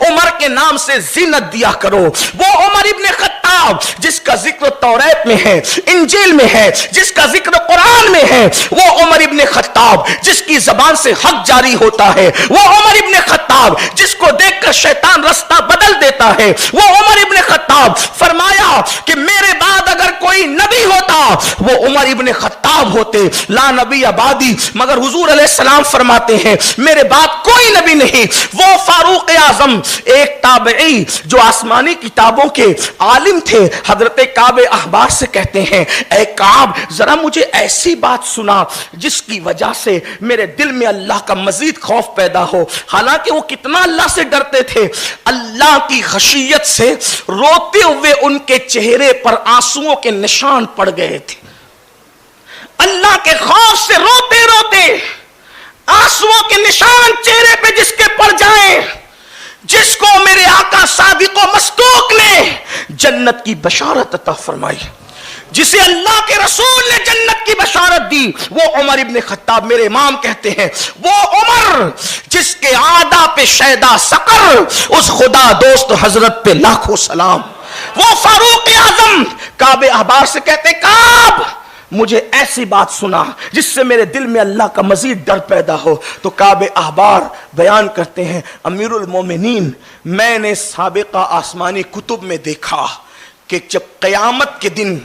عمر کے نام سے زینت دیا کرو. وہ عمر ابن خطاب جس کا ذکر توریت میں ہے، انجیل میں ہے، جس کا ذکر قرآن میں ہے، وہ عمر ابن خطاب جس کی زبان سے حق جاری ہوتا ہے، وہ عمر ابن خطاب جس کو دیکھ کر شیطان رستہ بدل دیتا ہے، وہ عمر ابن خطاب فرمایا کہ میرے بعد اگر کوئی نبی ہوتا وہ عمر ابن خطاب ہوتے، لا نبی بعدی. مگر حضور علیہ السلام فرماتے ہیں میرے بعد کوئی نبی نہیں. وہ فاروق اعظم ایک تابعی جو آسمانی کتابوں کے عالم تھے، حضرت کعب احبار سے کہتے ہیں اے کعب ذرا مجھے ایسی بات سنا جس کی وجہ سے میرے دل میں اللہ کا مزید خوف پیدا ہو. حالانکہ وہ کتنا اللہ سے ڈرتے تھے، اللہ کی خشیت سے روتے ہوئے ان کے چہرے پر آنسوؤں کے نشان پڑ گئے تھے. اللہ کے خوف سے روتے روتے آنسوؤں کے نشان چہرے پہ جس کے پڑ جائیں، جس کو میرے آقا صادق و مصدوق نے جنت کی بشارت عطا فرمائی، جسے اللہ کے رسول نے جنت کی بشارت دی، وہ عمر ابن خطاب. میرے امام کہتے ہیں وہ عمر جس کے عادا پہ شیدا سقر، اس خدا دوست حضرت پہ لاکھوں سلام. وہ فاروق اعظم کعب احبار سے کہتے کعب مجھے ایسی بات سنا جس سے میرے دل میں اللہ کا مزید ڈر پیدا ہو. تو کعب احبار بیان کرتے ہیں امیر المومنین میں نے سابقہ آسمانی کتب میں دیکھا کہ جب قیامت کے دن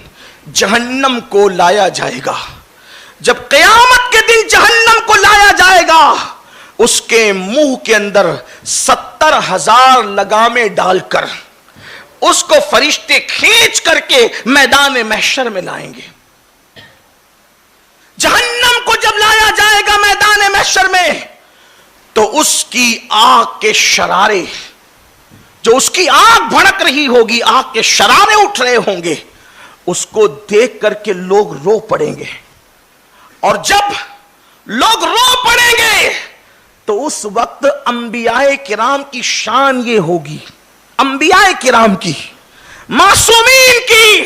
جہنم کو لایا جائے گا، جب قیامت کے دن جہنم کو لایا جائے گا، اس کے منہ کے اندر 70,000 لگامیں ڈال کر اس کو فرشتے کھینچ کر کے میدان محشر میں لائیں گے. جہنم کو جب لایا جائے گا میدان محشر میں تو اس کی آگ کے شرارے، جو اس کی آگ بھڑک رہی ہوگی، آگ کے شرارے اٹھ رہے ہوں گے، اس کو دیکھ کر کے لوگ رو پڑیں گے. اور جب لوگ رو پڑیں گے تو اس وقت انبیاء کرام کی شان یہ ہوگی، انبیاء کرام کی، معصومین کی.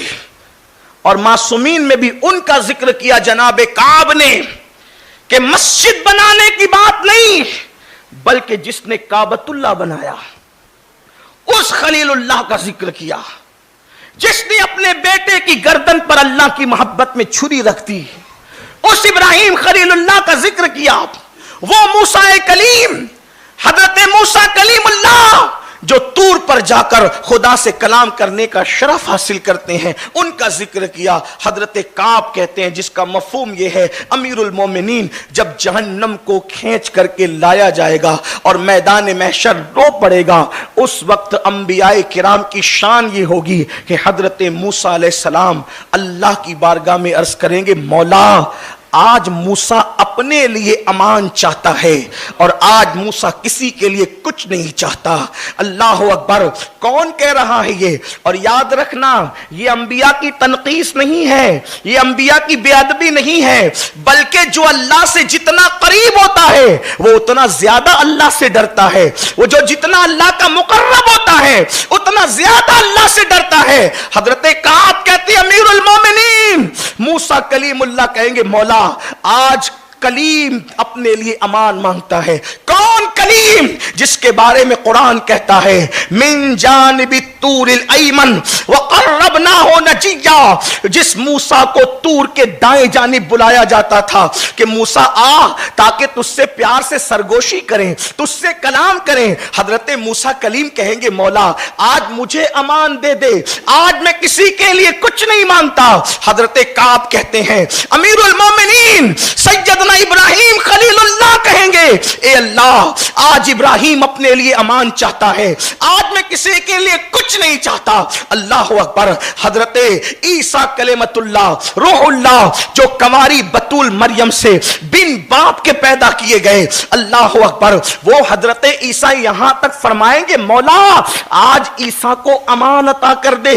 اور معصومین میں بھی ان کا ذکر کیا جناب کعب نے کہ مسجد بنانے کی بات نہیں بلکہ جس نے کعبۃ اللہ بنایا اس خلیل اللہ کا ذکر کیا، جس نے اپنے بیٹے کی گردن پر اللہ کی محبت میں چھری رکھ دی، اس ابراہیم خلیل اللہ کا ذکر کیا. وہ موسیٰ کلیم، حضرت موسیٰ کلیم اللہ جو طور پر جا کر خدا سے کلام کرنے کا شرف حاصل کرتے ہیں، ان کا ذکر کیا. حضرت کعب کہتے ہیں جس کا مفہوم یہ ہے امیر المومنین جب جہنم کو کھینچ کر کے لایا جائے گا اور میدان محشر رو پڑے گا، اس وقت انبیاء کرام کی شان یہ ہوگی کہ حضرت موسیٰ علیہ السلام اللہ کی بارگاہ میں عرض کریں گے مولا آج موسیٰ اپنے لیے امان چاہتا ہے اور آج موسیٰ کسی کے لیے کچھ نہیں چاہتا. اللہ اکبر. کون کہہ رہا ہے یہ؟ اور یاد رکھنا یہ انبیاء کی تنقیص نہیں ہے، یہ انبیاء کی بے ادبی نہیں ہے، بلکہ جو اللہ سے جتنا قریب ہوتا ہے وہ اتنا زیادہ اللہ سے ڈرتا ہے. وہ جو جتنا اللہ کا مقرب ہوتا ہے اتنا زیادہ اللہ سے ڈرتا ہے. حضرت کعب کہتے امیر المومنین موسیٰ کلیم اللہ کہیں گے مولا آج کلیم اپنے لیے امان مانگتا ہے. کون کلیم؟ جس کے بارے میں قرآن کہتا ہے من جانب الطور الایمن وقربناہ نجیا، جس موسیٰ کو طور کے دائیں جانب بلایا جاتا تھا کہ موسیٰ آ تاکہ تجھ سے پیار سے سرگوشی کریں، تجھ سے کلام کریں. حضرت موسیٰ کلیم کہیں گے مولا آج مجھے امان دے دے، آج میں کسی کے لیے کچھ نہیں مانگتا. حضرت کعب کہتے ہیں امیر المومنین سیدنا ابراہیم خلیل اللہ کہیں گے اے اللہ آج ابراہیم اپنے لیے امان چاہتا ہے، آج میں کسی کے لیے کچھ نہیں چاہتا. اللہ اکبر. حضرت عیسیٰ کلمت اللہ روح اللہ جو کنواری بتول مریم سے بن باپ کے پیدا کیے گئے، اللہ اکبر. وہ حضرت عیسیٰ یہاں تک فرمائیں گے مولا آج عیسیٰ کو امان عطا کر دے،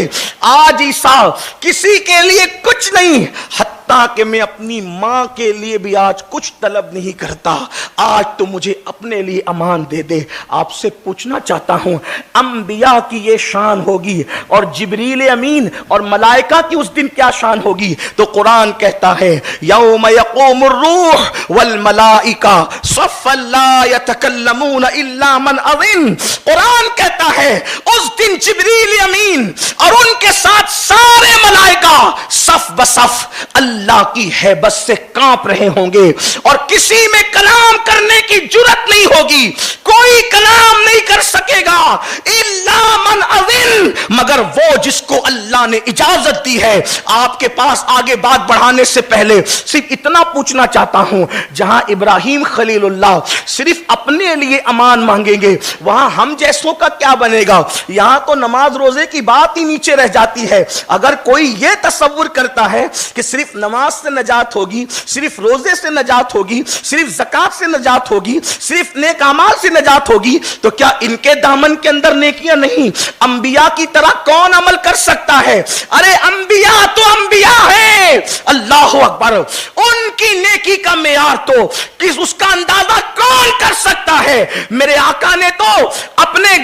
آج عیسیٰ کسی کے لیے کچھ نہیں. حتی حتیٰ کہ میں اپنی ماں کے لیے بھی آج کچھ طلب نہیں کرتا، آج تو مجھے اپنے لیے امان دے دے۔ آپ سے پوچھنا چاہتا ہوں، انبیاء کی یہ شان ہوگی اور جبریل امین اور ملائکہ کی اس دن کیا شان ہوگی؟ تو قرآن کہتا ہے یوم یقوم الروح والملائکہ صفا لا یتکلمون الا من اذن۔ قرآن کہتا ہے اس دن جبریل امین اور ان کے ساتھ سارے ملائکہ صف بصف اللہ کی ہیبت سے کانپ رہے ہوں گے، اور کسی میں کلام کرنے کی جرات نہیں ہوگی، کوئی کلام نہیں کر سکے گا الا من اذن، مگر وہ جس کو اللہ نے اجازت دی ہے۔ آپ کے پاس آگے بات بڑھانے سے پہلے صرف اتنا پوچھنا چاہتا ہوں، جہاں ابراہیم خلیل اللہ صرف اپنے لیے امان مانگیں گے، وہاں ہم جیسوں کا کیا بنے گا؟ یہاں تو نماز روزے کی بات ہی نیچے رہ جاتی ہے۔ اگر کوئی یہ تصور کرتا ہے کہ صرف نماز سے نجات ہوگی، صرف روزے سے نجات ہوگی، صرف زکات سے نجات ہوگی، صرف نیک اعمال سے نجات ہوگی، تو کیا ان کے دامن کے اندر نیکیاں نہیں؟ انبیاء کی طرح کون عمل کر سکتا ہے؟ ارے انبیاء تو انبیاء ہیں، اللہ اکبر، ان کی نیکی کا معیار تو اس کا اندازہ کون کر سکتا ہے؟ میرے آقا نے تو اپنے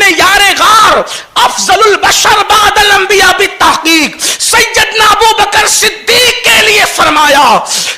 یار غار افضل البشر بعد الانبیاء بالتحقیق سیدنا ابو بکر صدیق کے لیے فرمایا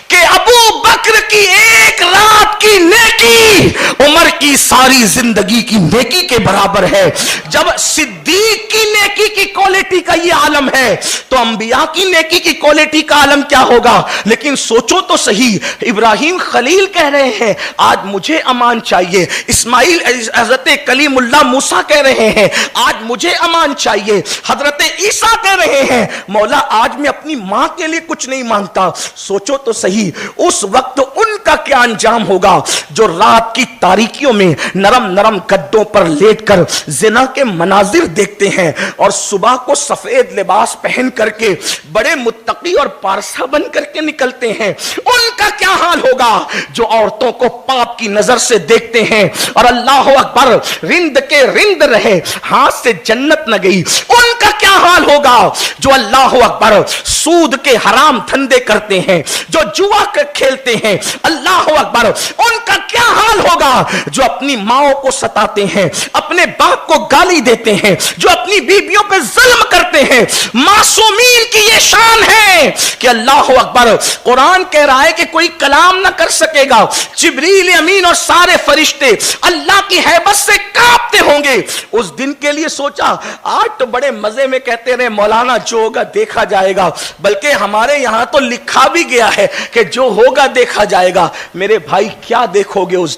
کہ ابو بکر کی ایک رات کی نیکی عمر کی ساری زندگی کی نیکی کے برابر ہے۔ جب صدیق کی نیکی کی کوالٹی کا یہ عالم ہے تو انبیاء کی نیکی کی کوالٹی کا عالم کیا ہوگا؟ لیکن سوچو تو صحیح، ابراہیم خلیل کہہ رہے ہیں آج مجھے امان چاہیے، اسماعیل حضرت کلیم اللہ موسیٰ کہہ رہے ہیں آج مجھے امان چاہیے، حضرت عیسیٰ کہہ رہے ہیں مولا آج میں اپنی ماں کے لیے کچھ نہیں مانگتا۔ سوچو تو صحیح اس وقت ان کا کیا انجام ہوگا جو رات کی تاریکیوں میں نرم نرم گدوں پر لیٹ کر زنا کے مناظر دیکھتے ہیں اور صبح کو سفید لباس پہن کر کے بڑے متقی اور پارسا بن کر کے نکلتے ہیں۔ ان کا کیا حال ہوگا جو عورتوں کو پاپ کی نظر سے دیکھتے ہیں اور اللہ اکبر رند کے رند رہے، ہاتھ سے جنت نہ گئی۔ ان کا کیا حال ہوگا جو اللہ اکبر سود کے حرام دھندے کرتے ہیں، جو جوا کھیلتے ہیں، اللہ اکبر ان کا کیا حال ہوگا جو اپنی ماؤں کو ستاتے ہیں، اپنے باپ کو گالی دیتے ہیں، جو اپنی بیویوں پہ ظلم کرتے ہیں۔ معصومین کی یہ شان ہے کہ اللہ اکبر قرآن کہہ رہا ہے کہ کوئی کلام نہ کر سکے گا، جبریل امین اور سارے فرشتے اللہ کی ہیبت سے کانپتے ہوں گے۔ اس دن کے لیے سوچا آج تو بڑے مزے میں کہتے رہے مولانا جو ہوگا دیکھا جائے گا، بلکہ ہمارے یہاں تو لکھا بھی گیا ہے کہ جو ہوگا دیکھا جائے گا۔ میرے بھائی کیا دیکھو گے اس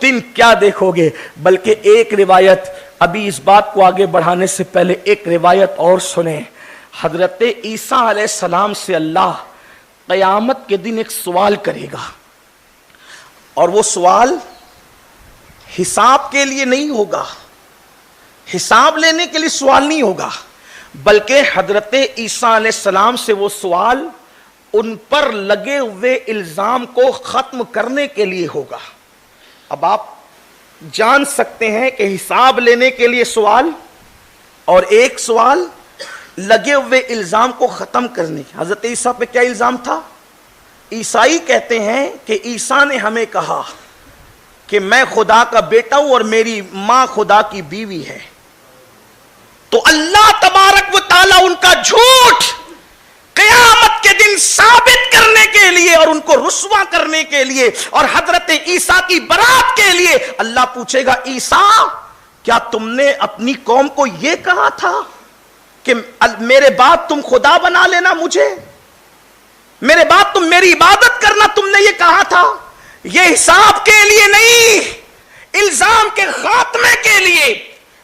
دن کیا دیکھو گے؟ بلکہ ایک روایت، ابھی اس بات کو آگے بڑھانے سے پہلے ایک روایت اور سنیں۔ حضرت عیسیٰ علیہ السلام سے اللہ قیامت کے دن ایک سوال کرے گا، اور وہ سوال حساب کے لیے نہیں ہوگا، حساب لینے کے لیے سوال نہیں ہوگا، بلکہ حضرت عیسیٰ علیہ السلام سے وہ سوال ان پر لگے ہوئے الزام کو ختم کرنے کے لیے ہوگا۔ اب آپ جان سکتے ہیں کہ حساب لینے کے لیے سوال اور ایک سوال لگے ہوئے الزام کو ختم کرنے۔ حضرت عیسیٰ پہ کیا الزام تھا؟ عیسائی کہتے ہیں کہ عیسیٰ نے ہمیں کہا کہ میں خدا کا بیٹا ہوں اور میری ماں خدا کی بیوی ہے، تو اللہ تبارک و تعالیٰ ان کا جھوٹ قیامت کے دن ثابت کرنے کے لیے اور ان کو رسوا کرنے کے لیے اور حضرت عیسیٰ کی برات کے لیے اللہ پوچھے گا عیسیٰ کیا تم نے اپنی قوم کو یہ کہا تھا کہ میرے بعد تم خدا بنا لینا مجھے، میرے بعد تم میری عبادت کرنا، تم نے یہ کہا تھا؟ یہ حساب کے لیے نہیں، الزام کے خاتمے کے لیے،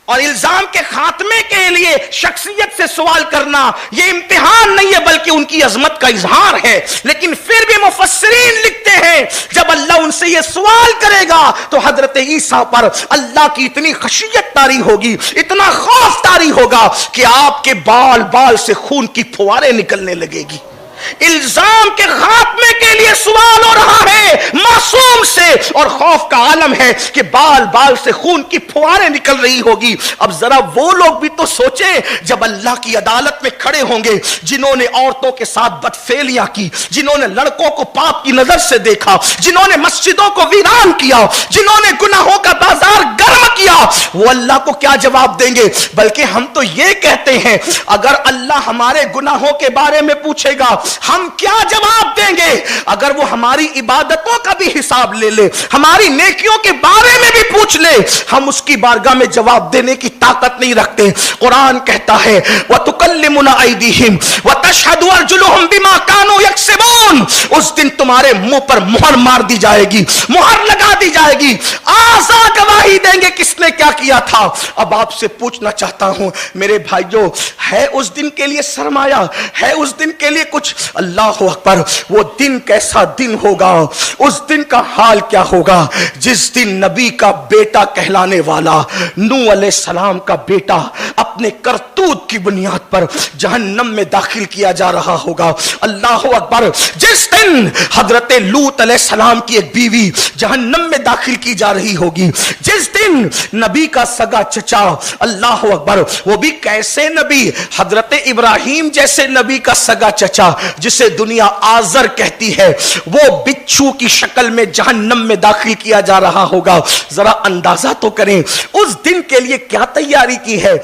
اور الزام کے خاتمے کے لیے شخصیت سے سوال کرنا یہ امتحان نہیں ہے بلکہ ان کی عظمت کا اظہار ہے۔ لیکن پھر بھی مفسرین لکھتے ہیں جب اللہ ان سے یہ سوال کرے گا تو حضرت عیسیٰ پر اللہ کی اتنی خشیت طاری ہوگی، اتنا خوف طاری ہوگا کہ آپ کے بال بال سے خون کی پھواریں نکلنے لگے گی۔ الزام کے خاتمے کے لیے سوال ہو رہا ہے معصوم سے، اور خوف کا عالم ہے کہ بال بال سے خون کی پھواریں نکل رہی ہوگی۔ اب ذرا وہ لوگ بھی تو سوچیں جب اللہ کی عدالت میں کھڑے ہوں گے، جنہوں نے عورتوں کے ساتھ بدفعلیاں کی، جنہوں نے لڑکوں کو پاپ کی نظر سے دیکھا، جنہوں نے مسجدوں کو ویران کیا، جنہوں نے گناہوں کا بازار گرم کیا، وہ اللہ کو کیا جواب دیں گے؟ بلکہ ہم تو یہ کہتے ہیں اگر اللہ ہمارے گناہوں کے بارے میں پوچھے گا ہم کیا جواب دیں گے؟ اگر وہ ہماری عبادتوں کا بھی حساب لے لے، ہماری نیکیوں کے بارے میں بھی پوچھ لے، ہم اس کی بارگاہ میں جواب دینے کی طاقت نہیں رکھتے۔ قرآن کہتا ہے وَتُكَلِّمُنَا أَيْدِيهِمْ وَتَشْهَدُ أَرْجُلُهُمْ بِمَا كَانُوا يَكْسِبُونَ۔ اس دن تمہارے منہ پر مہر مار دی جائے گی، مہر لگا دی جائے گی، آزا گواہی دیں گے کس نے کیا کیا تھا۔ اب آپ سے پوچھنا چاہتا ہوں میرے بھائیوں، ہے اس دن کے لیے سرمایہ؟ ہے اس دن کے لیے کچھ؟ اللہ اکبر، وہ دن کیسا دن ہوگا، اس دن کا حال کیا ہوگا جس دن نبی کا بیٹا کہلانے والا نوح علیہ السلام کا بیٹا اپنے کرتوت کی بنیاد پر جہنم میں داخل کیا جا رہا ہوگا۔ اللہ اکبر، جس دن حضرت لوط علیہ السلام کی ایک بیوی جہنم میں داخل کی جا رہی ہوگی، جس دن نبی کا سگا چچا، اللہ اکبر، وہ بھی کیسے نبی، حضرت ابراہیم جیسے نبی کا سگا چچا جسے دنیا آزر کہتی ہے، وہ بچھو کی شکل میں جہنم میں داخل کیا جا رہا ہوگا۔ ذرا اندازہ تو کریں اس دن کے لیے کیا تیاری کی ہے۔